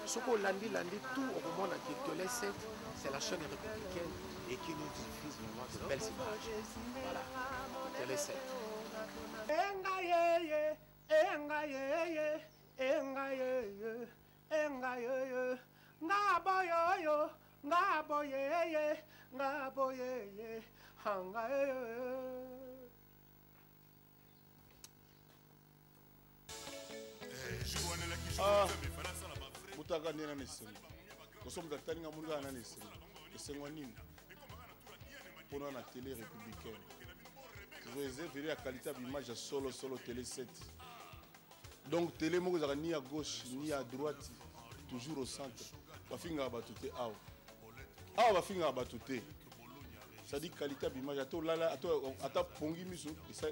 Ce qu'on lundi, tout au moment de Télé 7, c'est la chaîne républicaine et qui nous diffuse vraiment de belles images. Voilà, Télé 7. Mutaka nena neseni. Kosomba taninga munga na neseni. Esengwa nini? Pona na télé républicaine. Je vais vérifier la qualité d'image solo télé 7. Donc télé moko zaka ni à gauche ni à droite, toujours au centre. Ba finga batute awa. Awa ba finga batute. Ça dit qualité d'image ato lala ata pongi miso et ça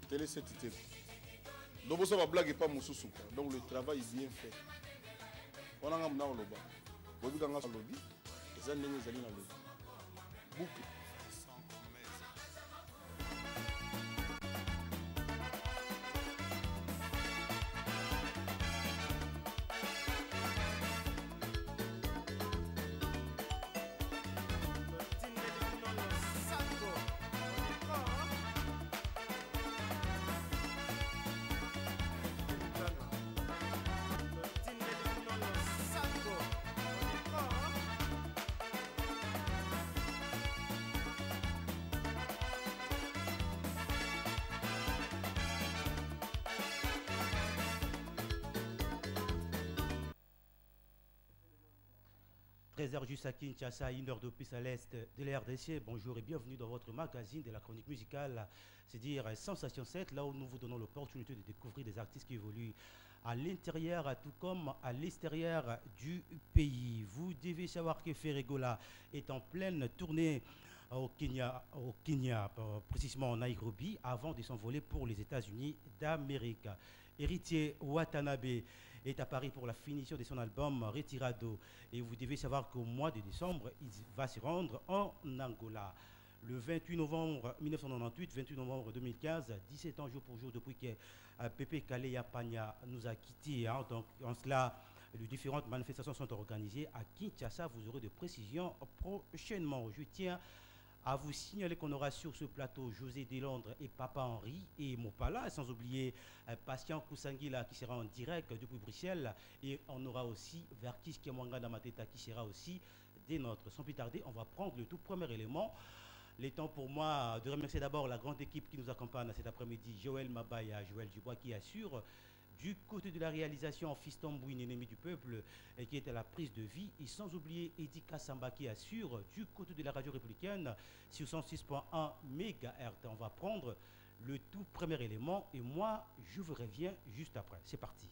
télé 7 télé. Donc ça va blague pas mususu. Donc le travail est bien fait. On a un loba. On a un lobby. Et ça n'est pas un lobby. Boucle. Juste à Kinshasa, 1 heure de plus à l'est de la RDC. Bonjour et bienvenue dans votre magazine de la chronique musicale, c'est-à-dire Sensation 7, là où nous vous donnons l'opportunité de découvrir des artistes qui évoluent à l'intérieur tout comme à l'extérieur du pays. Vous devez savoir que Ferregola est en pleine tournée au Kenya, précisément en Nairobi, avant de s'envoler pour les États-Unis d'Amérique. Héritier Watanabe est à Paris pour la finition de son album Retirado. Et vous devez savoir qu'au mois de décembre, il va se rendre en Angola. Le 28 novembre 1998, 28 novembre 2015, 17 ans jour pour jour depuis que Pepe Kaleya Pagna nous a quittés. Hein. Donc en cela, les différentes manifestations sont organisées à Kinshasa. Vous aurez des précisions prochainement. Je tiens à vous signaler qu'on aura sur ce plateau José Delandre et Papa Henri et Mopala, sans oublier Patient Koussangila qui sera en direct depuis Bruxelles, et on aura aussi Verkis Kemwanga Damateta qui sera aussi des nôtres. Sans plus tarder, on va prendre le tout premier élément. Les temps pour moi de remercier d'abord la grande équipe qui nous accompagne cet après-midi, Joël Mabaya, Joël Dubois qui assure du côté de la réalisation, Fiston Bouine, ennemi du peuple, et qui est à la prise de vie. Et sans oublier Eddie Kassamba qui assure du côté de la radio républicaine sur 106.1 MHz. On va prendre le tout premier élément et moi, je vous reviens juste après. C'est parti.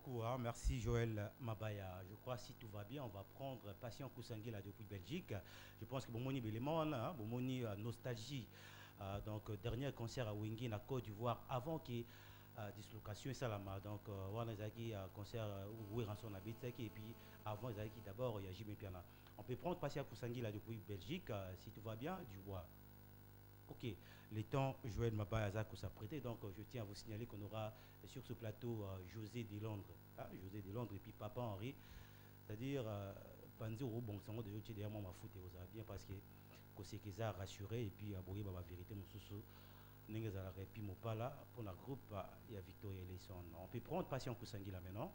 beaucoup, hein. Merci Joël Mabaya. Je crois que si tout va bien, on va prendre Patient Kousangui là depuis Belgique. Je pense que Bomoni Bélément, hein, Bomoni Nostalgie. Dernier concert à Wingi, en Côte d'Ivoire, avant qu'il y ait dislocation et Salama. Donc, on a un concert où il son habit, et puis avant, d'abord, il y a Jimmy Piana. On peut prendre Patient Kousangui là depuis Belgique, si tout va bien, du bois. Ok, les temps, Joël Mabaya Zako s'apprêter, donc je tiens à vous signaler qu'on aura sur ce plateau José de Londres, José de Londres et puis Papa Henri, c'est-à-dire Panzi au bon sang de Yochi derrière moi ma foot et vous avez bien parce que c'est qu'ils a rassuré et puis aboué ma vérité mon sous n'engage à la répi mon pas là pour la groupe il y a Victoria Eleison. On peut prendre Patient Kousangui là maintenant.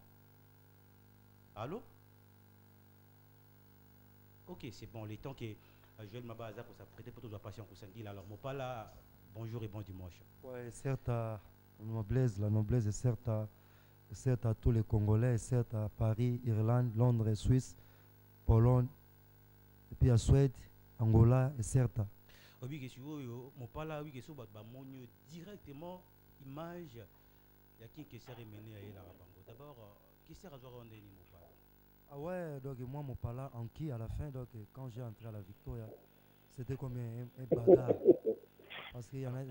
Allô? Ok, c'est bon, les temps que Joël Mabaza pour s'apprêter pour tous les patients Kousangui là. Alors mon pas là, bonjour et bon dimanche. Ouais, certes, la noblesse est certes à tous les Congolais, certes à Paris, Irlande, Londres, Suisse, Pologne, et puis à Suède, Angola, et certes. Oui, que si vous, mon pas là, oui, que si vous, directement, image, il y a qui s'est mené à la Rabango. D'abord, qui s'est rasé en dernier mon pas. Ah ouais, donc moi, mon pas là, en qui à la fin, donc quand j'ai entré à la Victoria, c'était comme un bagarre. Parce qu'il y en a.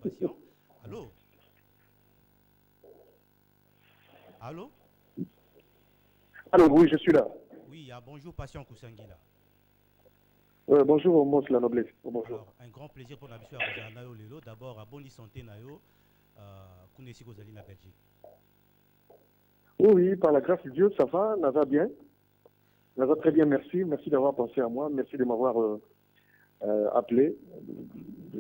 Patient. Allô? Allô? Allô, oui, je suis là. Oui, bonjour, Patient Kousangui là. Bonjour, moi, c'est la noblesse. Bonjour. Alors, un grand plaisir pour la mission à Rosanayo Lelo. D'abord, à bonne santé, Nayo, Kounesi Kozali, la Belgique. Oui, par la grâce de Dieu, ça va, ça va bien. Ça va très bien, merci. Merci d'avoir pensé à moi. Merci de m'avoir appelé,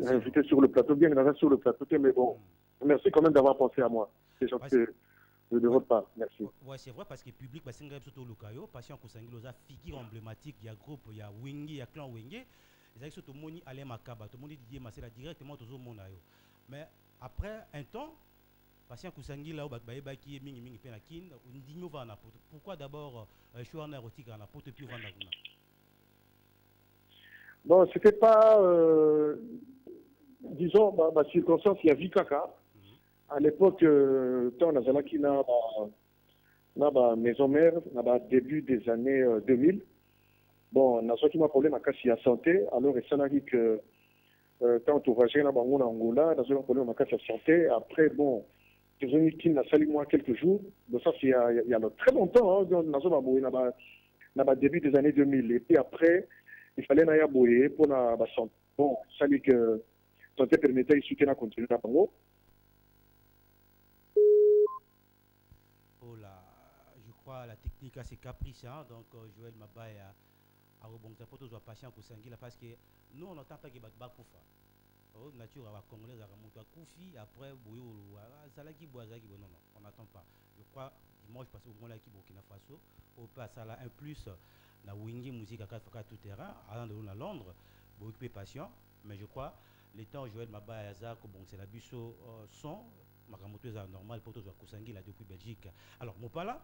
invité sur le plateau, bien évidemment sur le plateau, mais bon, merci quand même d'avoir pensé à moi. C'est gentil de votre part. Merci. Oui, c'est vrai parce que le public, c'est un surtout le Kayo, Patient Kousangui, il y a figure emblématique, il y a groupe, il y a Wingi, il y a clan Wingi. Les actions tout le monde allait Makaba, tout le monde dit Didier Massela directement tout le monde. Mais après un temps, Patient Kousangui là, qui est mingi mingi penakin, on dit nous va pourquoi d'abord choix en érotique à la porte puis vendre. Bon, c'était pas, disons, ma circonstance, il y a Vikaka. À l'époque, quand on a qui n'a pas maison mère, n'a début des années 2000. Bon, on a sorti un problème à casser la santé. Alors, il s'en a dit que quand on voyageait dans Angola, on a un problème à casser la santé. Après, bon, ils ont dit qu'il a sali moi quelques jours. Donc, ça, c'est il y a très longtemps. Hein, dans le début des années 2000. Et puis après, il fallait n'aller boyer pour la santé. Bon, ça dit que santé permettait de soutenir continuer à Bango. Oh là, je crois la technique assez caprice, hein? Donc Joël Mabaya a rebondir pour tous les patients Kousangui là parce que nous on n'entend pas que Bakba Koufa. Oh, nature à Congolais à Ramouta Koufi après Boyo Zalaki Boazaki non non on n'attend pas. Je crois dimanche parce que au moins là qui Burkina Faso au passe à la 1 plus la Wingi musique à 4 tout terrain allant de à Londres pour occuper patient mais je crois les temps Joël Mabaya Zak bon c'est la busso son Makamoto est normal pour tous les Kousangui là depuis Belgique. Alors mon pas là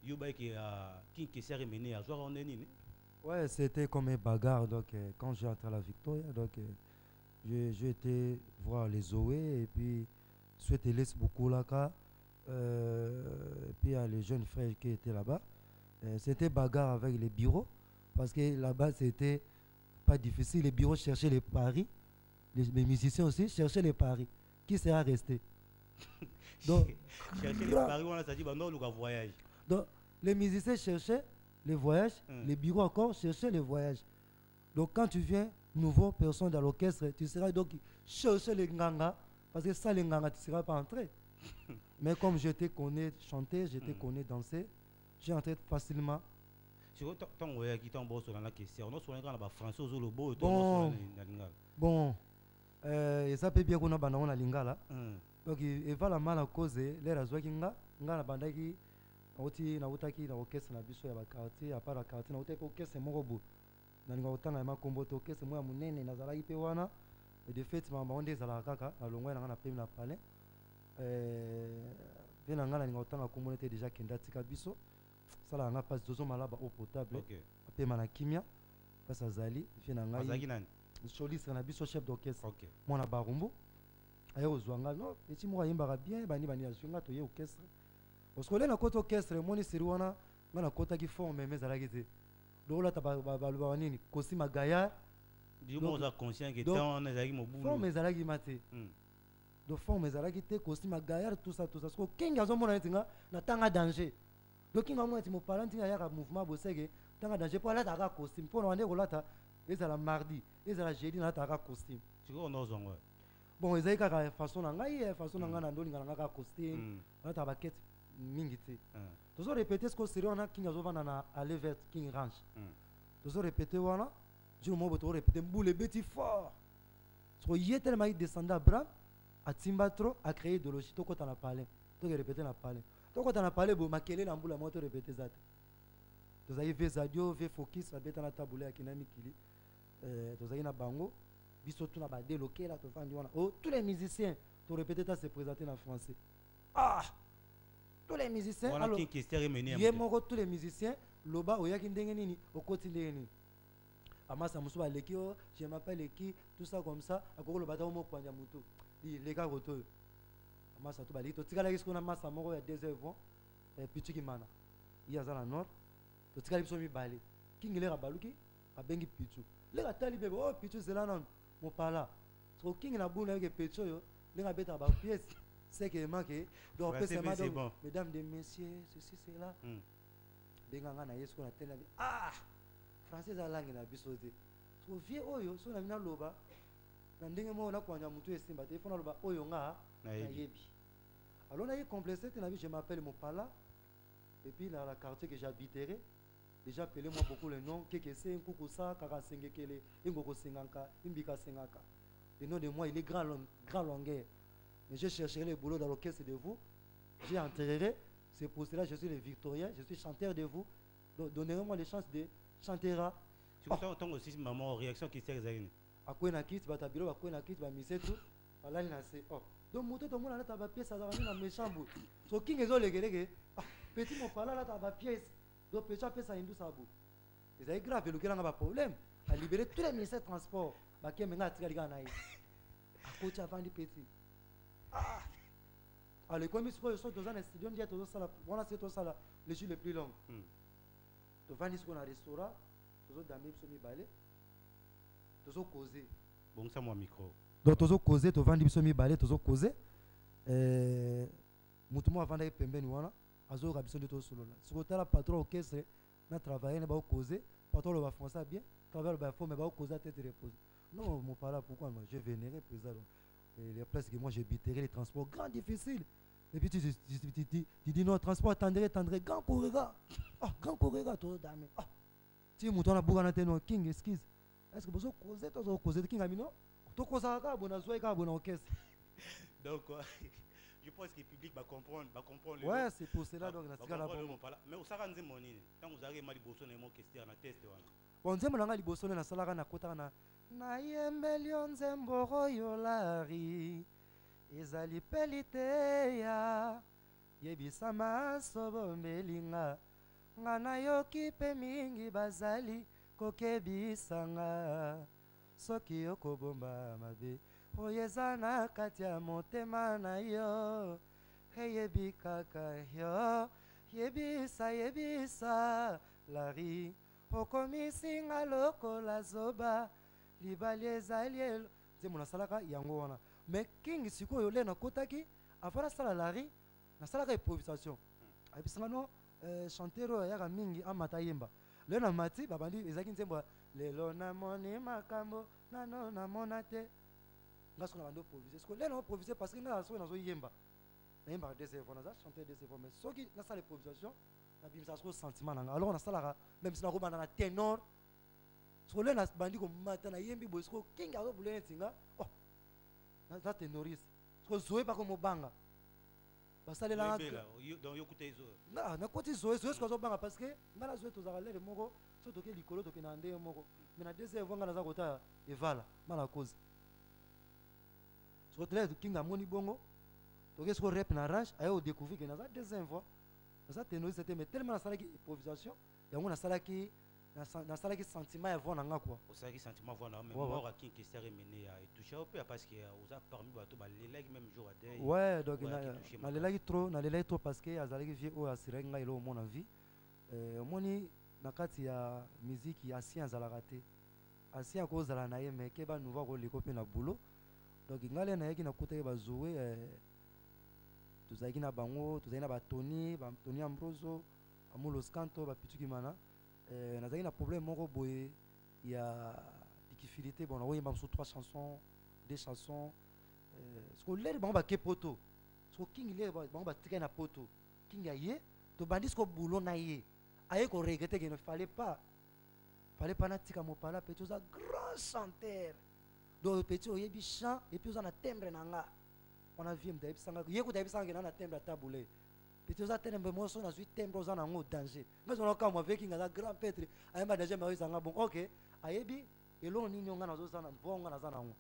Yoba qui s'est mené à jouer en Nini. Ouais, c'était comme un bagarre. Donc, quand j'ai entré à la Victoria, donc j'ai été voir les Zoé et puis souhaiter les beaucoup là et puis il y a les jeunes frères qui étaient là-bas. C'était bagarre avec les bureaux parce que là-bas c'était pas difficile. Les bureaux cherchaient les paris, les musiciens aussi cherchaient les paris. Qui sera resté? Donc, chercher les paris, on a dit non, le voyage. Donc, les musiciens cherchaient les voyages, les bureaux encore cherchaient les voyages. Donc quand tu viens, nouveau personne dans l'orchestre, tu seras donc chercher les nganga, parce que ça les nganga, tu ne seras pas entré. Mais comme je te connais chanter, je te connais danser, j'ai entré facilement. Bon, et ça peut bien qu'on a bandé lingala. Donc il va la mal à cause, les razois qui nga na bandaki. Oti na utaki na orchestre na biso ya ba quartier à part la quartier na utaki orchestre moko bo na ninga utanga ma kombo to orchestre mo ya munene na zala ipe wana et de fait ma onde zala kaka na longwa na prime na palais na nga na ninga utanga kombo était déjà kenda tika biso sala nga passe dozo malaba au potable ape mana kimia passe azali fi na nga azaki nani soliste na biso chef d'orchestre mona barumbu ayo zwanga no eti mo yimba bien bani asunga to ye orchestre parce que là na côté orchestre moni siriwana ngana kota ki forme mais ezalaki te donc là ba nini costume gaya dis-moi ça conscient que tant ezalaki mobulu forme ezalaki mate donc forme ezalaki te costume gaya tout ça parce que king azomona ntinga na tanga danger donc king amona ti mo parlant ntinga ya mouvement boseke tanga danger pour là ta costume pour na ndeko lata ezala mardi ezala jeudi na ta costume tu vois on ozongo bon ezali kaka façon na ngai façon na ngai na ndolinga na kaka costume na ta baquette mingi te tozo répéter ce que sérieux on a king azovana na aller vers king ranch tozo répéter wana je mo boto répéter boule beti fort so yete ma descendre à bras à timbatro a créer idéologie to kota na parler to répéter na parler to kota na parler bo makele na mbula moto répéter ça tozali ve zadio ve focus la beta na tabule ya kinami kili tozali na bango biso tuna ba déloquer là to fandi wana oh tous les musiciens to répéter ça se présenter en français tous les musiciens alors yemoko tous les musiciens loba oyaki ndenge nini okoti ndenge nini amasa musu baleki o je m'appelle Eki tout ça comme ça akoko loba ta mo kwanja mutu li leka roto amasa to baleki to tikala kisko na masa moko ya 2 heures pichuki mana iya za na nord to tikala biso mi bale kingile baluki abengi pichu leka tali bebe oh pichu zela non mo pala so king na buna yeke pichu yo lenga beta ba pièce c'est que manque donc bon. mesdames et messieurs ceci c'est là benganga na yesu na tena français za langue na biso te so vie oyo so na mina loba na ndenge mo na kwanya mutu esimba te fona loba oyo nga na yebi alors na ye complexé te na bi je m'appelle Mopala et puis dans la quartier que j'habiterai déjà appelé moi beaucoup le nom keke se nkukusa kaka sengekele ingoko senganga imbika sengaka le nom de moi il est grand longueur. Mais je chercherai le boulot dans l'orchestre de vous. J'y entrerai. C'est pour cela que je suis le Victorien. Je suis chanteur de vous. Donc, donnez-moi les chances de chanter. Tu entends aussi maman réaction qui s'est réalisée. À quoi na kit, bata bilo, à quoi na kit, ba mise tout. Voilà il a c'est. Oh. Donc moto to mona na ta ba pièce ça va na méchant bout. So king ezo legelege. Petit mon pala là ta ba pièce. Donc petit a fait ça indu ça bout. Et ça grave le kelanga ba problème. À libérer tous les ministères de transport. Ba ke menga tika liga na yi. À côté avant du petit. Alors, comme ils sont dans un studio, on a cette salle les jours les plus longs. Tu vas dans un restaurant, tu vas dans un balai, tu vas causer. Bon, ça, mon micro. Donc, tu vas causer, tu vas dans un balai, tu vas causer. Moutouma avant d'aller pembe nouana, azo rabison de tout solo. Si tu as la patron orchestre, na travailler, na ba causer, patron le va français bien, travailler le ba faux, mais ba causer à tête reposée. Non, mon pala pourquoi moi je vénérais président. Les places que moi j'habiterai, les transports grand difficiles. Et puis tu dis non, transport tendré, grand correga. Grand correga, toi, dame. Tu mouton la bourre en king, excuse. Est-ce que vous causez king amino? Tu causes à la bonne zoé, à bonne orchestre. Donc, je pense que le public va comprendre. Ouais, c'est pour cela. Donc, mais au Saran Zemoni, quand vous arrivez à Liboson et mon question, on a testé. Bon, Dieu m'a Liboson et la Salara na Kotana. Na yembelio nzemboro yolari ezali pelite ya yebisama sobo melinga ngana yoki pe mingi bazali kokebisanga soki okobomba mabe oyeza na kati ya motema na yo heyebi kaka yo yebisa lari okomisinga lokola zoba libali ezali elo nzembo nasalaka yango wana mais king sikoyo le nakotaki avant nasala lari nasalaka improvisation ayebisanga no chanteur oyo ayaka mingi amata yemba le na mati babandi ezalaki nzembo lelo namoni makambo nano namona te nga soko na bandi oprovise siko le na oprovise parce que nga soki nazoyemba nayembaka desefo naza chanteur desefo mais soki nasala improvisation nabimisa siko sentiment nanga alors nasalaka même si nakobanda na ténor so le na bandi ko mata na yembi boy so king azo bulene tinga na tenoriste so zoe pa ko mobanga basale la donc yokuté zo na koti zoe so zo banga parce que ngala zoe to zaka lere moko so to ke likolo to ke na nde moko mais na deuxième fois ngala za kota evala mala cause so tele king amoni bongo to ke so rep na range ayo découvrir que na za deuxième fois na za tenoriste c'était mais tellement na sala ki improvisation yango na sala ki na sala ki sentiment ya voix na nga quoi. Au sein qui sentiment voilà mais Ouais, mort à qui s'est mené à toucher au peu parce que aux a parmi bateau ba les même jour à deuil. Ouais, donc na lelaki trop parce que azalaki vie oyo asiraki ngai elo omona vie. Omoni na kati ya musique ya sien azalaka te. Asien akozala na ye mais ke ba nouveau koleko mpe na boulot. Donc ngale nayaki nakutaki bazoué tozalaki na bango tozalaki na batoni batoni ambroso amulos kanto bapituki mana nazalaki na problème moko boye ya difficulté bon nakoyemba mosusu 3 chansons 2 chansons siko lere bango bake poto siko king lere bango batikaki na poto king aye tobandi siko boulot na ye aye koregrete ke ne fallait pas natika mopala pe toza grand chanteur donc petit oyebi chant et puis oza na timbre na nga on a vu m'dayebisanga ye kutayebisanga ke na timbre tabule petit oza timbre moso na zwi timbre oza nango danger ngazo na kama avec nga grand pêtre ayemba danger ma yisanga bon OK ayebi elongo nini nga nazo na vonga na za nango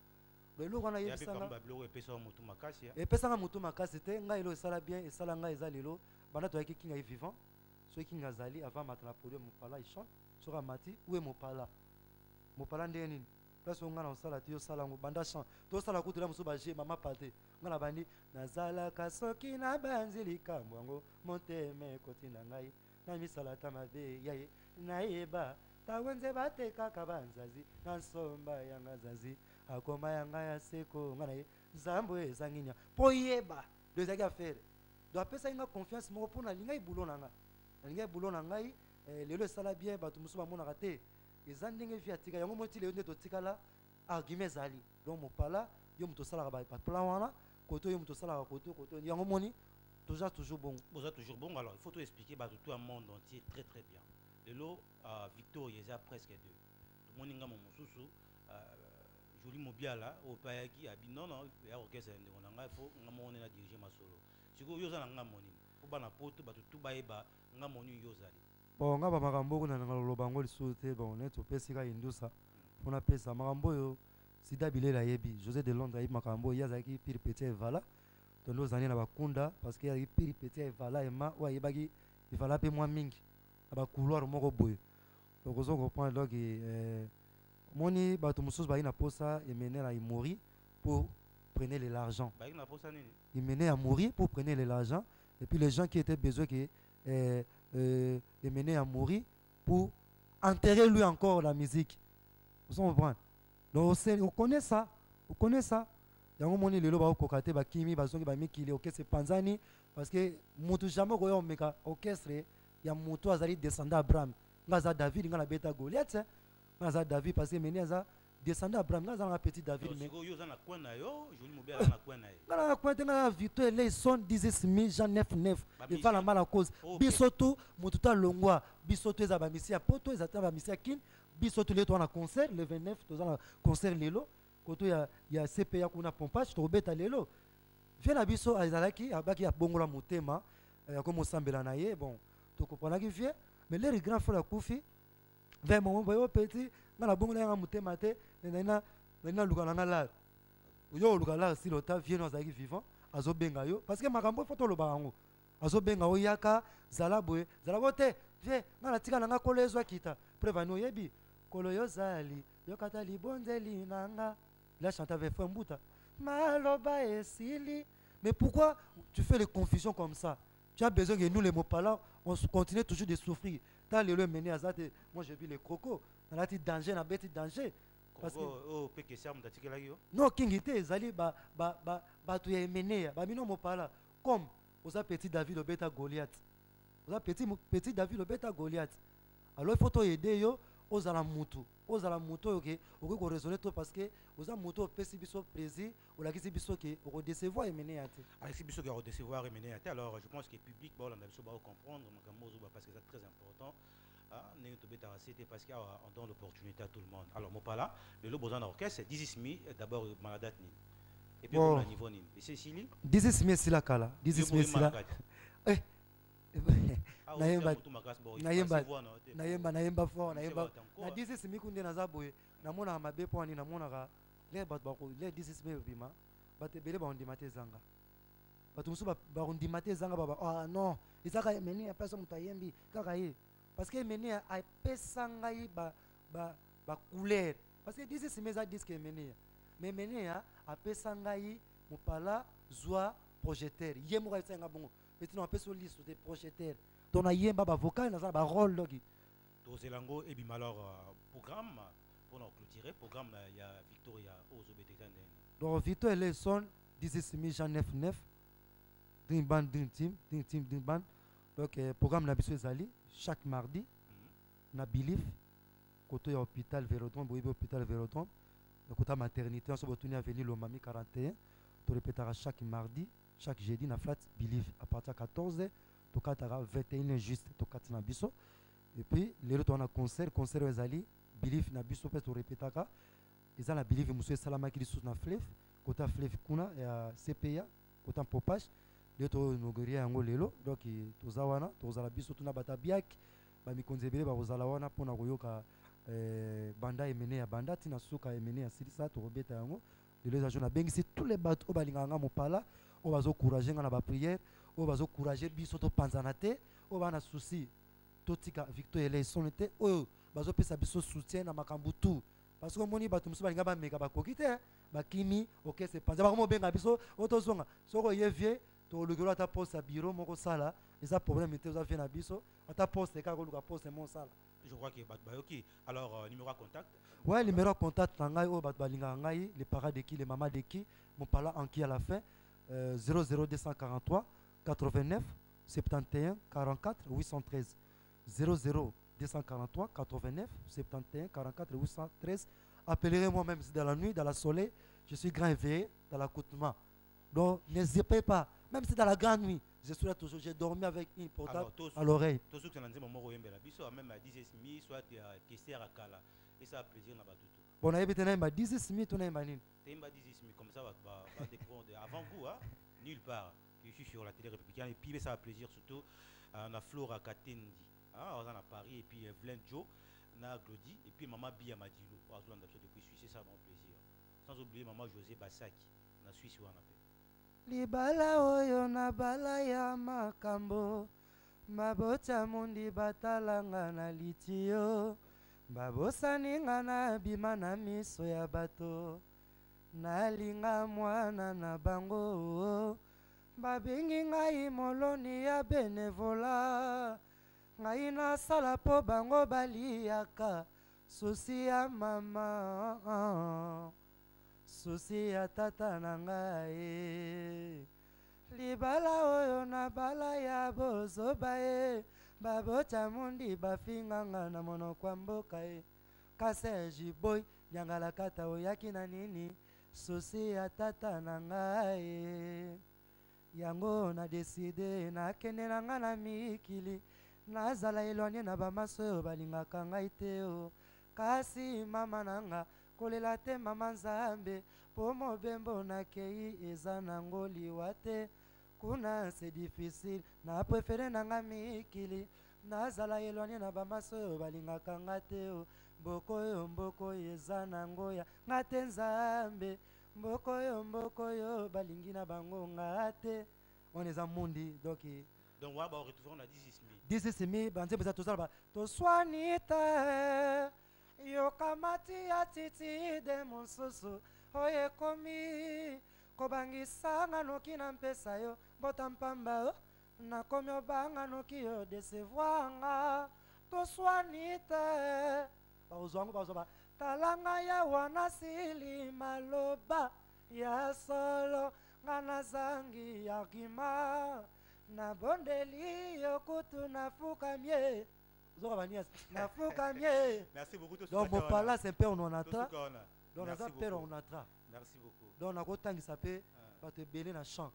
lelo kana yebisanga bablo epesa mutu makasi ya epesa nga mutu makasi te nga elo esala bien esala nga eza lelo bana to yaki kinga yi vivant so kinga zali avant matna podium mopala ichon so ramati uwe mopala ndeni place nga na osala ti osala ngo banda chant to sala kutula musu ba je mama pate nga na bandi nazala kasoki na banzi likambo ngo monteme kotina ngai na misala ta mabe yaye naeba tawenze bateka kabanzazi na nsomba yanga zazi akoma yanga ya seko nga na ye zambo ezanginya po yeba dezaki affaire do apesa nga confiance moko pona linga ibulo na ngai lelo esala bien bato musu bamonaka te eza ndenge vi atika yango moti lelo nde totikala argument ezali donc mopala yo moto osalaka baplan wana koto yo moto osalaka koto yango moni toza toujours bon alors il faut tout expliquer tout un monde entier très très bien lelo Victor eza presque deux tomoni nga mosusu joli mobiala opayaki abi non ya orchestre ndeko na ngai faut nga moni na diriger masolo siko yo za na nga moni po bana poto bato tu bayeba nga moni yo zali bon nga ba makambo kuna nga loba ngo lisusu te bon ne topesi ka indusa mpona pesa makambo oyo sida bilela yebi José de Londres ayebi makambo oyo azalaki pire petit evala tondo ozali na bakunda parce que azalaki pire petit evala ema oyo ayebaki evala mpe mwa mingi na bakouloir moko boye donc ozo comprendre donc moni bato mosusu bayi na posa emene na imori pour prenez l'argent emene à mourir pour prendre l'argent et puis les gens qui étaient besoin qui les mener à mourir pour enterrer lui encore la musique. Vous comprenez? Donc on connaît ça. Yango moni lelo ba kokate ba kimi ba zongi ba mikili orchestre panzani parce que mutu jamais ko yo meka orchestre ya mutu azali descendant Abraham. Ngaza David ngala beta Goliath. Ngaza David parce que meni aza descendant Abraham ngaza na petit David mais yo za na coin na yo joli mobile na coin na ye. Ngala coin ngala Victor les son 16000 Jean 99 et va la mala cause. Bisoto mutu ta longwa bisoto eza ba misia poto eza ta ba misia kin bisoto le to na concert le 29 to za na concert lelo. Koto ya CPA kuna pompage to beta lelo vient biso azalaki abaki ya bongola motema ya ko mosambela na ye bon to comprendre ki vie mais les grands frères kufi vers moment boyo petit na bongola ya motema te na lukana na la yo lukala si lota vient azalaki vivant azobenga yo parce que makambo foto lo bango azobenga o yaka zala bote vie na tika na kolo ezwa kita prevano yebi kolo yo zali yo kata libonzeli nanga. Là, chante avec Fembouta. Maloba et Sili. Mais pourquoi tu fais des confusions comme ça? Tu as besoin que nous, les Mopala, on continue toujours de souffrir. T'as le mené à ça. Moi, j'ai vu les crocos. On a dit danger, on a bêti danger. Parce que. Non, King était, Zali, tu es mené. Mino Mopala. Comme, vous avez petit David au bêta Goliath. Vous avez petit David au bêta Goliath. Alors, il faut t'aider, yo. Ozala muto ok ko raisonner to parce que oza muto pesi biso plaisir ou la kisi biso ke o décevoir et mener ate avec biso ke o décevoir et mener ate alors je pense que public ba on a biso ba comprendre parce que c'est très important ne to beta c'était parce qu'il on donne l'opportunité à tout le monde alors mo pala le besoin d'orchestre 16000 d'abord maladat ni et puis au niveau ni et c'est Sili 16000 sila kala 16000 sila nayemba fort na 16000 kunde naza boye namona mabe poni namona ka le bat ba ko le 16000 bima bate bele ba ondimate zanga batu musu ba ondimate zanga baba ah non isaka meni ya pesa mutayembi kaka ye parce que meni apesa ngai ba couleur parce que disi simeza disque meni mais meni apesa ngai mopala zwa projecteur ye moko asenga bongo maintenant apesa liste de projecteur donc na yemba ba vocal na ba rôle logi tozelango et bim alors programme pour nous clôturer programme il y a Victoria aux obétezan donc Victor les son disi simi Jean 99 d'une bande d'une bande donc programme na biso ezali chaque mardi na Belief côté hôpital Vélodrome boyebi hôpital Vélodrome côté maternité on se retrouve à venir le Mami 41 to répétera chaque mardi chaque jeudi na flat Belief à partir de 14h to katara 21h juste to katina biso et puis les autres on a concert ezali Belief na biso peut to répétaka eza na Belief muso salama ki sous na fleuve côté fleuve kuna ya CPA côté popage les autres nogoria yango lelo donc tozawana tozala biso tuna batabiak ba mikonzi ebele ba kozala wana pona koyoka banda emene ya banda tina suka emene ya silisa to robeta yango de les agents na bengisi tous les bateaux o balinganga mopala o bazo encourager nga na ba prière o bazo encourager biso to panzana te o bana souci to tika Victor ele sonete o bazo pesa biso soutien na makambu tout parce que moni bato musu balinga ba meka ba kokite ba kimi OK c'est panza ba mo benga biso o to zonga soko yevie to lugolo ata poste à bureau moko sala eza problème te oza vient na biso ata poste ka ko luka poste mon sala. Je crois que OK alors numéro de contact ouais numéro de contact ngai o bat balinga ngai les parents de qui les mamans de qui mon pala en qui à la fin 00243 89 71 44 813 00243 89 71 44 813 appellerez-moi même si dans la nuit dans la soleil je suis grand éveillé dans l'accoutrement donc n'hésitez pas même si dans la grande nuit je suis là toujours j'ai dormi avec une portable à l'oreille tout ce que tu moment oyembela biso même à 10h30 soit question à kala et ça plaisir na batutu bon na yebitena ba 10h30 to na mbanini temba 10h30 comme ça va découvrir avant vous nulle part je suis sur la télé républicaine et puis ça a plaisir surtout na Flora Katendi on est à Paris et puis Vlen Joe na Glody et puis maman Bia Madilo Azulanda depuis Suisse c'est ça mon plaisir sans oublier maman José Basaki na Suisse ou en appel libala oyo na bala ya makambo mabota mundi batalanga na litio babosani nga na bima na miso ya bato nalinga mwana na bango babengi ngai moloni ya benevola ngai nasala po bango baliaka susi ya mama susi ya tata na ngai libala oyo na bala ya bozoba babota mundi bafinganga na monoko ya mboka kase jiboy nyangala kata oyaki na nini susi ya tata na ngai yango na deside nakende na nga na mikili nazala elwanye na bamaso oyo balingaka ngai te kasi mama na nga kolela te mama nzambe po mobembo nakei eza nango liwa te kuna c'est difficile na prefere na nga mikili nazala elwanye na bamaso oyo balingaka nga te mboko oyo eza nango ya nga te nzambe mboko oyo balingi na bango nga te on eza mundi donc on va retrouver on a 10 banze beza tozala toswanita yokamati ya titi de mosusu oyo ekomi kobangisanga noki na mpesa yo mbota mpamba nakomi obanga noki yo desevwanga toswanita bazwango bazoba talanga ya wana sili maloba ya solo nga nazangi yakima na bondeli yo kutu nafukamie zoka banias nafukamie merci beaucoup donc mon pala c'est père on atra donc naza père on atra merci beaucoup donc nakotangisa pe bato ebele na chant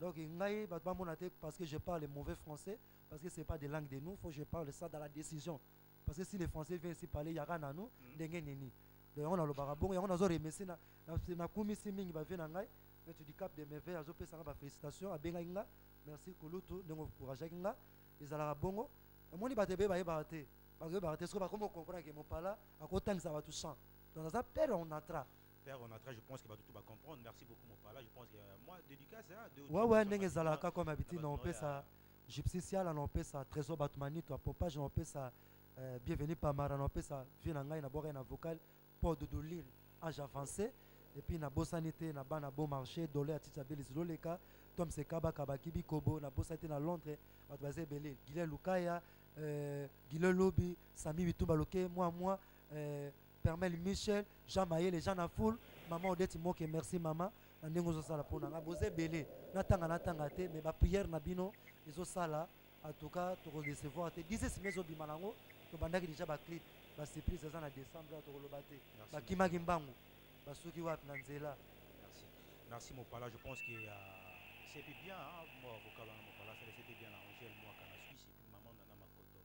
donc ngai bato bamona te parce que je parle mauvais français parce que c'est pas des langues de nous faut que je parle ça dans la décision parce que si les français viennent ici parler yaka na nous ndenge nini donc on a le barabon et on a zo remercier na kumisi mingi ba vient na ngai mais tu dis cap de merveille azo pesa nga ba félicitations abenga nga merci kulutu ndongo encourager nga ezala bongo moni bato be ba yeba te ce que ba comment comprendre que mon pala akotangisa ba tout chant donc ça père on atra je pense que tout va comprendre merci beaucoup mon pala je pense que moi dédicace ouais ndenge ezalaka comme habitude on pesa Gypsy Sial on appelle ça Trésor Batmanito, Popage on appelle ça Bienvenue Pamara on appelle ça Vienanga na boire na vocal Port de Doline âge avancé et puis na bosanité na ba na bon marché dolé à Titsabeli Zoleka Tom Sekaba Kabakibi Kobo na bosanité na Londres à Bazé Belé Guilherme Lukaya Guilherme Lobby Sami Bitumba Loke moi Permel Michel Jean Maye les gens na foule maman Odette Moke merci maman na ndenge ozosala mpona nga boze ebele natanga te mais baprière na bino ezosala en tout cas tokodecevoir te 16 mai ezobima nango tobandaki déjà baclip basurprise eza na décembre tokoloba te bakimaki mbangu basuki wapi na nzela. Merci Mopala, je pense que c'était bien, hein? Moi vocal Mopala, c'était bien arrangé moi quand la Suisse et puis maman Nana Makoto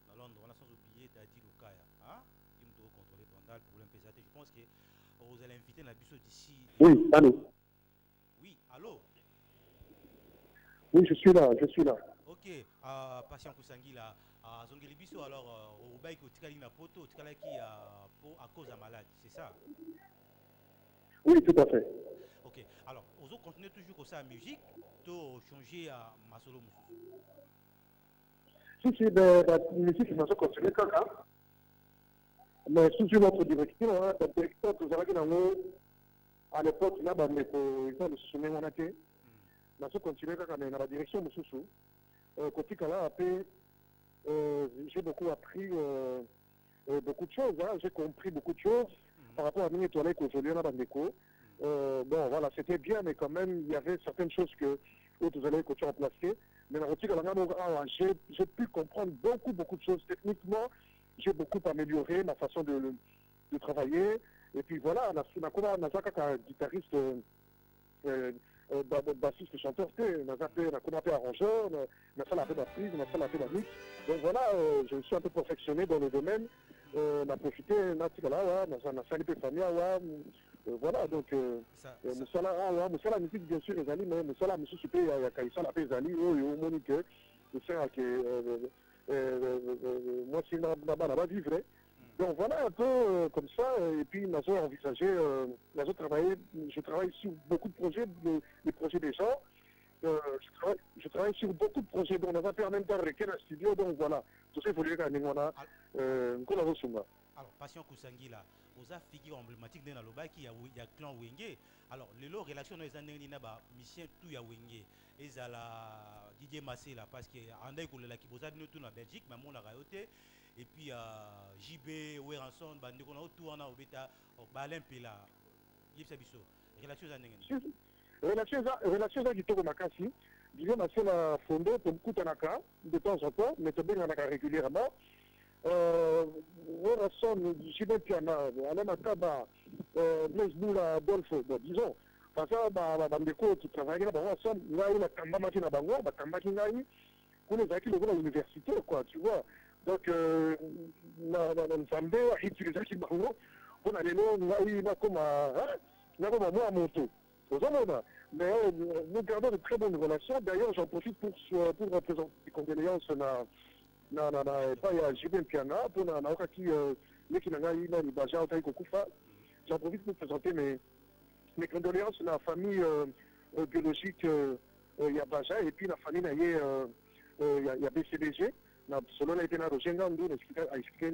dans Londres, on a sans oublier Dadi Lukaya, hein? Qui me doit contrôler pendant le problème pesate. Je pense que vous allez inviter la biso d'ici. Oui, allô. Oui, allô. Oui, je suis là. Ok, patient Kusangi là, Zongeli biso alors au bail que tikali na poto, tikala qui à cause de malade, c'est ça? Oui, tout à fait. Ok, alors, vous continuez toujours comme ça la musique, vous changer à Masolo Moussou? Si, la musique, il m'a continué quand même. Mais sous une autre direction, hein, le directeur que j'avais à l'époque, il a le soumis mon athée. Mais ça continue quand même dans la direction Moussou. Côté Kala, après, j'ai beaucoup appris beaucoup de choses. Hein. J'ai compris beaucoup de choses par rapport à mes toilettes qu'aujourd'hui on a dans le déco. Bon, voilà, c'était bien, mais quand même, il y avait certaines choses que vous allez que tu as placées. Mais dans le j'ai pu comprendre beaucoup de choses techniquement. J'ai beaucoup amélioré ma façon de travailler. Et puis voilà, on a un guitariste, bassiste, chanteur, on a fait arrangeur, on a fait la prise, on a fait la mix. Donc voilà, je me suis un peu perfectionné dans le domaine. On a profité, on a fait un peu famille, voilà, donc la musique bien sûr, les amis, mais la musique super, il y a Kaïssa, les amis, Monique, moi c'est là-bas vivre. Donc voilà un peu comme ça, et puis nous avons envisagé, je travaille sur beaucoup de projets, les projets des gens. Je travaille sur beaucoup de projets, donc on va faire en même temps avec un studio, donc voilà, tout ça il faut dire qu'à Ningwana, alors, Patient Kusangi là, vous avez figure emblématique dans le qui il y a clan Wenge. Alors, les relations dans les années mission tout ya Wenge. Et ça la Didier Massé là, parce que en a la qui vous a nous tout en Belgique, mais on a rayoté. Et puis JB, Weranson, Bande qu'on a tout en a au bêta, au Balin Pela, Yves Sabiso. Relations à Nengen. Relations à Gito Makasi, Didier Massé l'a fondé pour Koutanaka, de temps en temps, mais c'est bien régulièrement. Weranson, JB Piana, Alain Makaba, Blaise Boula, Adolphe, disons. Parce que Bandeko qui travaille là-bas, il y a eu la Kambamaki na Bango, la Kambaki Nai, pour les acquis de l'université, quoi, tu vois. Donc, l'ensemble a utilisé les Bango, on a les noms, il a comme moi à moto. Mais nous gardons de très bonnes relations. D'ailleurs, j'en profite pour représenter les condoléances pas à Jibin Piana, pour Naoka qui Nekinanga, il Baja, Otaïkokufa. J'en profite pour présenter mes condoléances à la famille biologique Yabaja et puis la famille il y a BCBG. Selon la été dans le Gengandu, a expliqué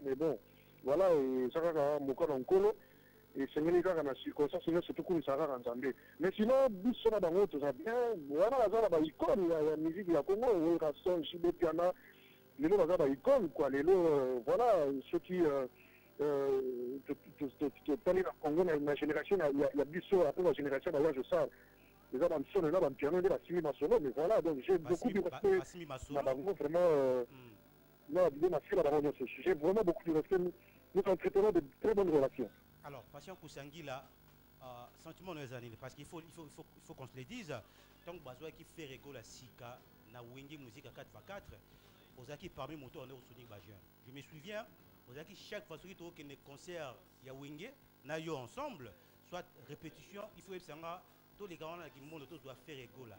mais bon, voilà, et ça va mon corps en colo. Et c'est une école dans la circonstance, surtout que ça va ensemble. Mais sinon, bis sur la banque, tout ça bien, voilà, la icône, il y a la musique, il y a Congo, il y a son Chibé Piana, les lots, la icône, quoi, les lots, voilà, ceux qui. Parler dans Congo, ma génération, il y a Bissot, après ma génération, d'ailleurs, je sais, les gens sont là, dans le piano, de la Simi Masolo, mais voilà, donc j'ai beaucoup de respect. Vraiment, non, j'ai vraiment beaucoup de respect. Nous entretenons de très bonnes relations. Alors, Patient Kusangi, là, sentiment dans les années, parce qu'il faut qu'on se le dise, tant que Bazoua qui fait rigolo la Sika, na Wenge musique à 4x4, aux acquis parmi mon tour, on est au Sonic Bajen. Je me souviens, aux acquis chaque fois qu'il y a des concerts, il y a Wenge, na yo ensemble, soit répétition, il faut que tous les gars qui montent doivent faire rigolo,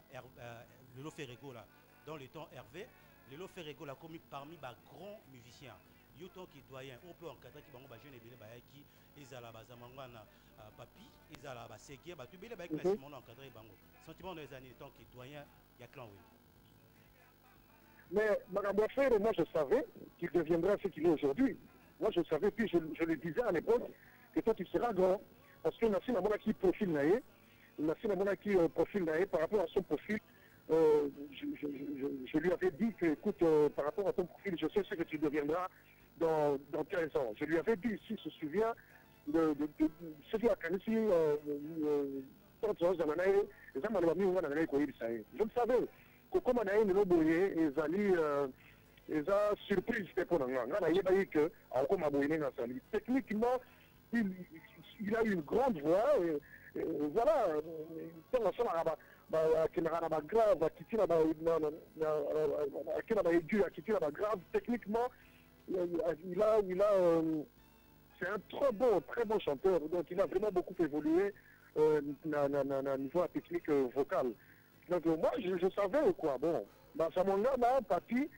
le lot fait rigolo, dans le temps Hervé, le lot fait rigolo comme parmi les grands musiciens. Yo tant qui doyen, on peut encadrer qui va jeune et bien qui ils à la base mangana papi, ils à la base ségué, bah tu bien bah classement encadré bango. Sentiment dans les années tant qui doyen, il y a clan oui. Mais Magambo Frère, moi je savais qu'il deviendra ce qu'il est aujourd'hui. Moi je savais, puis je le disais à l'époque, que toi tu seras grand. Parce que Nassim Amona qui profile naïe, Nassim Amona qui profile naïe, par rapport à son profil, je lui avais dit que, écoute, par rapport à ton profil, je sais ce que tu deviendras dans 15 ans. Je lui avais dit, s'il se souvient, de ce qui a qualifié je le savais. Comme on a eu une boye, ils ont surprise pour nous. Techniquement, il a une grande voix. Voilà, techniquement, c'est un très bon chanteur. Donc il a vraiment beaucoup évolué niveau technique vocale. Donc moi je savais quoi. Bon, dans ce moment-là, Papi,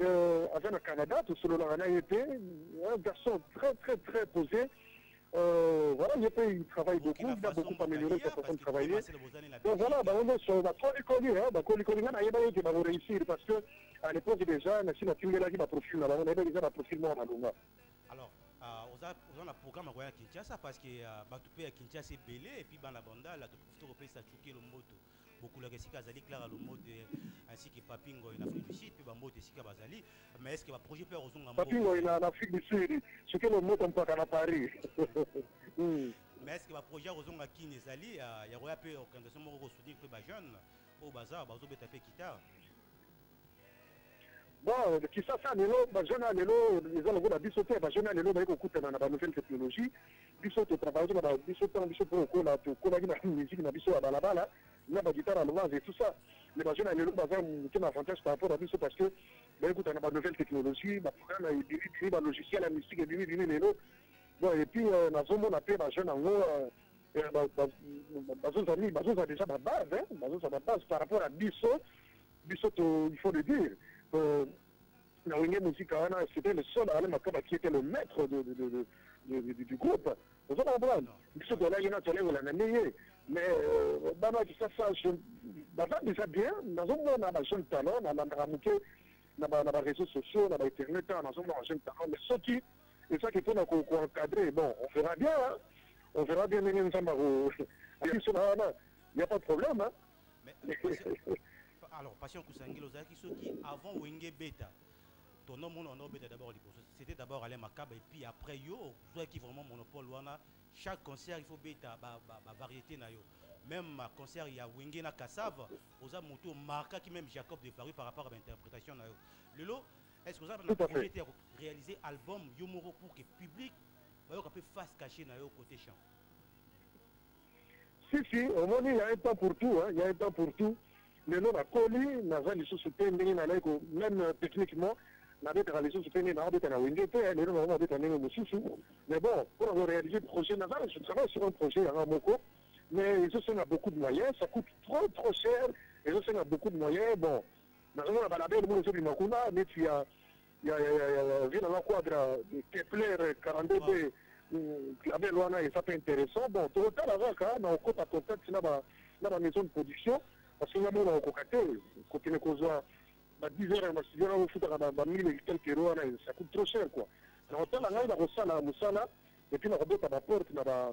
avec le Canada, tout ce qu'on a été, un garçon très posé. Voilà, il travaille beaucoup, il a beaucoup amélioré sa façon de travailler. Donc voilà, on est sur la Colicoli, on va réussir parce qu'à l'époque déjà, on a profil, on avait déjà un profil mort à Lunga. Alors, on a un programme à Kinshasa parce que Batupé à Kinshasa est belé et puis Banabanda, là, tu profite de choquer le moto. Beaucoup de gens qui clair le mode ainsi que Papingo en Afrique du Sud, puis Bambote ici à Bazali. Mais est-ce que le projet peut rejoindre Papingo en Afrique du Sud, ce que le mot on peut à Paris. Mais est-ce que le projet rejoindre à Kinezali, il y a un peu d'organisation pour soutenir les jeunes au bazar, bazo betaper guitare. Bon, qui ça, les jeunes, les gens ont bisoté, les jeunes, les gens écoutent dans la nouvelle technologie, bisoté travail, bisoté pour la musique, la bisoté à la balle, la guitare à l'oise et tout ça. Les jeunes, les gens ont un avantage par rapport à bisoté parce que, écoute, on a la nouvelle technologie, le programme, le logiciel, la musique, les autres. Bon, et puis, on a appelé les jeunes en haut, ils ont déjà ma base, par rapport à bisoté, il faut le dire. C'était le seul qui était le maître du groupe. Vous comprenez? Mais déjà bien, on a un jeune talent, on a les réseaux sociaux, on a Internet, on a un jeune talent. Mais ce qui est ça qu'il faut encadrer, bon, on verra bien, hein. On verra bien, il n'y a pas de problème. Hein. Alors, Passion Kousangil, qui avant Wenge Beta, ton nom on Beta d'abord, c'était d'abord Alain Makaba et puis après yo, qui vraiment monopole, chaque concert il faut Beta, variété na yo. Même concert il y a Wenge na Kassav, aux moto marqué qui même Jacob de Paris par rapport à l'interprétation na yo. Lelo, est-ce que vous avez projet de réaliser album Yomoro pour que le public va face cacher na yo côté chant? Si, au moins il y a un temps pour tout, hein, il y a un temps pour tout. Mais non, la colis, même techniquement, mais bon, pour réaliser le projet, je travaille sur un projet à Moko, mais ça a beaucoup de moyens, ça coûte trop cher, et ça a beaucoup de moyens. Bon, mais il y a un quadre Kepler 42B, la Loana est intéressant. Bon, total, on a contact dans la maison de production. Parce que nous avons cocaté, quand on a 10 heures, on a foutu à 1000 et quelques euros, ça coûte trop cher. On a reçu la Moussala, et puis on a reçu à la porte, il y a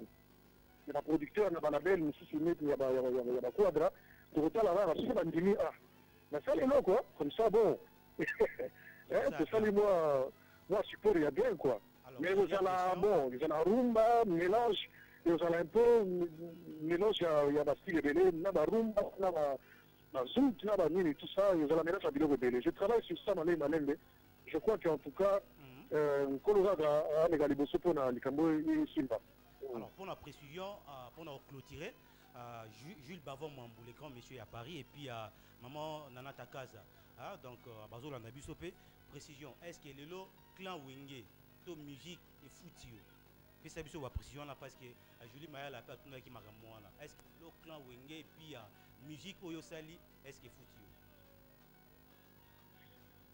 un producteur, il y a un label, il y a un quadra, on a reçu à Ndimi A. Mais ça, c'est là, quoi. Comme ça, bon. C'est ça, moi, support, il y a bien, quoi. Mais vous avez la rumba, mélange. Vous avez un peu mélange, il y a des styles belés, il y a des rumba, il y a des zouk, il y a des mini, tout ça, vous avez la mélange à biloko belé. Je travaille sur ça dans les malènes. Je crois qu'en tout cas, Colorado a égalé beaucoup pour les Cambo et Simba. Alors, pour la précision, pour clôturer, Jules Bavon Mambou, le grand monsieur à Paris, et puis maman Nana Takaza. Donc, Bazo Landabisopé, précision, est-ce que le clan Wenge, to musique et foutio? Puis ça la précision là parce que Julie Maya la pas tout qui m'a là. Est-ce que le clan Wenge et puis musique Oyo Sali est-ce que foutio?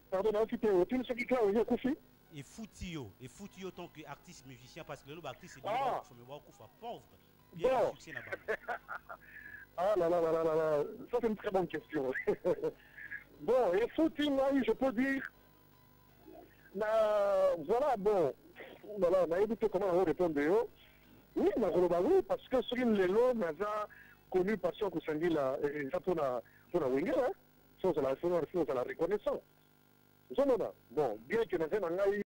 Pardon, tu sais qui clan Wenge Koufi? Et foutio tant que artiste musicien parce que le artiste c'est bien faut me voir pauvre. Bien succès là-bas. Ah là, ça c'est une très bonne question. Bon, Bon, et footing, je peux dire, voilà, bon, voilà, on a évité comment on répondre. Oui, oui, parce que sur les lois, on a connu passion que Sandy là, et ça pour la Winger, hein, sans la reconnaissance. Bon, bien que nous avons